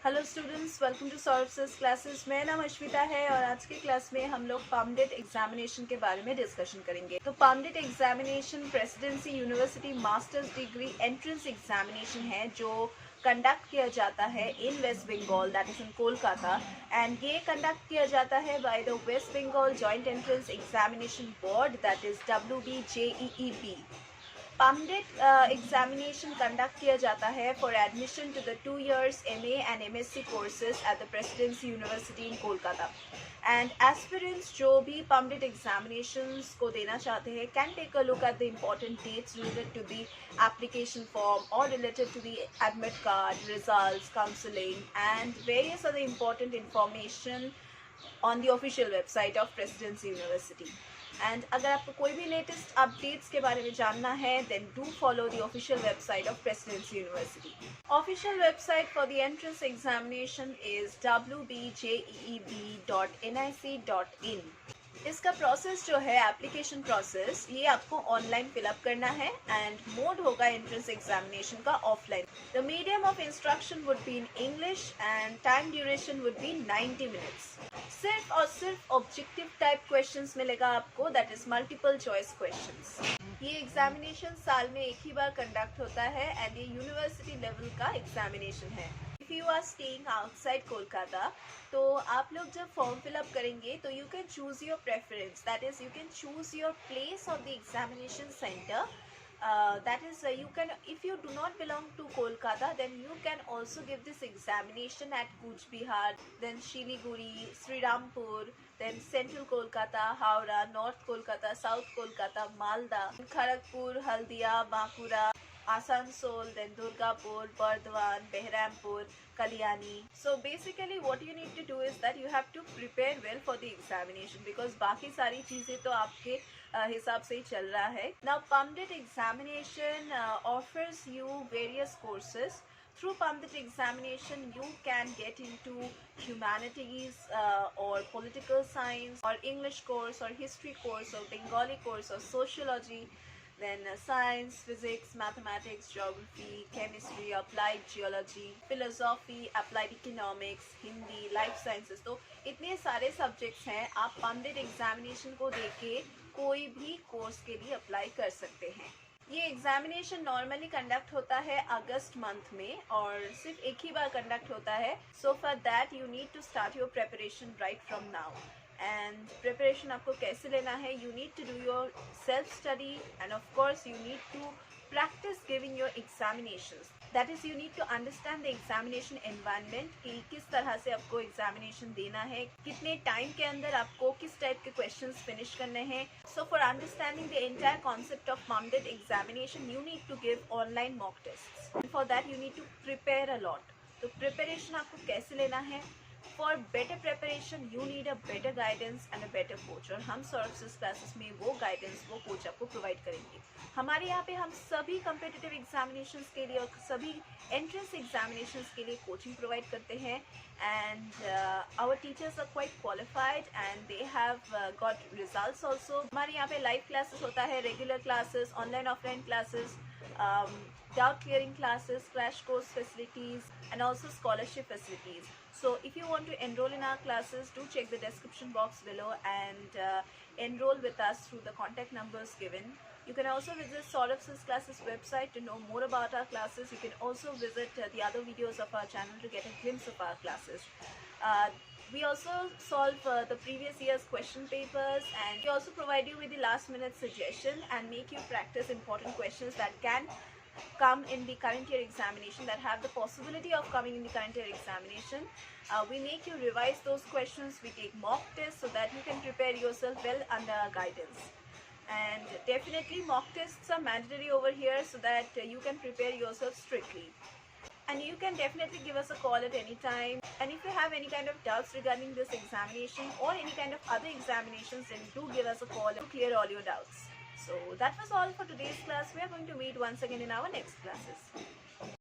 Hello students, welcome to Solve Classes. मेरा नाम अश्विता है और आज की क्लास में हम लोग पमडेट एग्जामिनेशन के बारे में डिस्कशन करेंगे। तो PUBDET examination Presidency University masters degree entrance examination है जो कंडक्ट किया जाता है in West Bengal, that is in Kolkata. And ये कंडक्ट किया जाता है by the West Bengal joint entrance examination board, that is WBJEEB। PUBDET examination conduct किया जाता है for admission to the 2 years MA and MSc courses at the Presidency University in Kolkata. And aspirants जो भी PUBDET examinations को देना चाहते हैं can take a look at the important dates related to the application form और related to the admit card, results, counselling and various other important information on the official website of Presidency University. And अगर आपको कोई भी latest updates के बारे में जानना है then do follow the official website of Presidency University. Official website for the entrance examination is wbjeeb.nic.in। इसका प्रोसेस जो है एप्लीकेशन प्रोसेस, ये आपको ऑनलाइन फिलअप करना है एंड मोड होगा एंट्रेंस एग्जामिनेशन का offline. The medium of instruction would be in English and time duration would be 90 minutes. सिर्फ और सिर्फ ऑब्जेक्टिव टाइप क्वेश्चंस मिलेगा आपको, that is multiple choice questions. ये एग्जामिनेशन साल में एक ही बार कंडक्ट होता है एंड ये यूनिवर्सिटी लेवल का एग्जामिनेशन है। If you are staying outside Kolkata, तो आप लोग जब फॉर्म फिलअप करेंगे तो you can choose your preference, that is you can choose your place of the examination centre. That is, you can, if you do not belong to Kolkata, then you can also give this examination at Cooch Behar, then Shiliguri, Srirampur, then Central Kolkata, Howrah, North Kolkata, South Kolkata, Malda, Kharagpur, Haldia, Bankura, Asansol, then Durgapur, Bardwan, Behrampur, Kalyani. So basically what you need to do is that you have to prepare well for the examination because बाकी सारी चीज़ें तो आपके हिसाब से ही चल रहा है। Now PUMDET examination offers you various courses. Through PUMDET examination you can get into humanities or political science or English course or history course or Bengali course or sociology, then science, physics, mathematics, geography, chemistry, applied geology, philosophy, applied economics, Hindi, life sciences। तो इतने सारे subjects हैं, आप पमडेट examination को देके कोई भी course के लिए अप्लाई कर सकते हैं। ये एग्जामिनेशन नॉर्मली कंडक्ट होता है अगस्त मंथ में और सिर्फ एक ही बार कंडक्ट होता है। So for that you need to start your preparation right from now. And preparation आपको कैसे लेना है, you need to do your self study and of course you need to practice giving your examinations, that is you need to understand the examination environment कि किस तरह से आपको examination देना है, कितने टाइम के अंदर आपको किस टाइप के questions finish करने हैं। So for understanding the entire concept of PUMDET examination you need to give online mock tests and for that you need to prepare a lot। तो preparation आपको कैसे लेना है, for better preparation you need a better guidance and a better coach, और हम solve classes में वो guidance, वो कोच आपको प्रोवाइड करेंगे। हमारे यहाँ पे हम सभी कम्पिटिटिव एग्जामिनेशंस के लिए और सभी एंट्रेंस एग्जामिनेशंस के लिए कोचिंग प्रोवाइड करते हैं and our teachers are quite qualified and they have got results also. हमारे यहाँ पे लाइव क्लासेस होता है, regular classes, online offline classes, doubt clearing classes, crash course facilities and also scholarship facilities. So if you want to enroll in our classes, do check the description box below and enroll with us through the contact numbers given. You can also visit Saurabh's classes website to know more about our classes. You can also visit the other videos of our channel to get a glimpse of our classes. We also solve the previous year's question papers and we also provide you with the last minute suggestion and make you practice important questions that can come in the current year examination, that have the possibility of coming in the current year examination. We make you revise those questions, we take mock tests so that you can prepare yourself well under our guidance. And definitely mock tests are mandatory over here so that you can prepare yourself strictly. And you can definitely give us a call at any time. And if you have any kind of doubts regarding this examination or any kind of other examinations, then do give us a call to clear all your doubts. So that was all for today's class. We are going to meet once again in our next classes.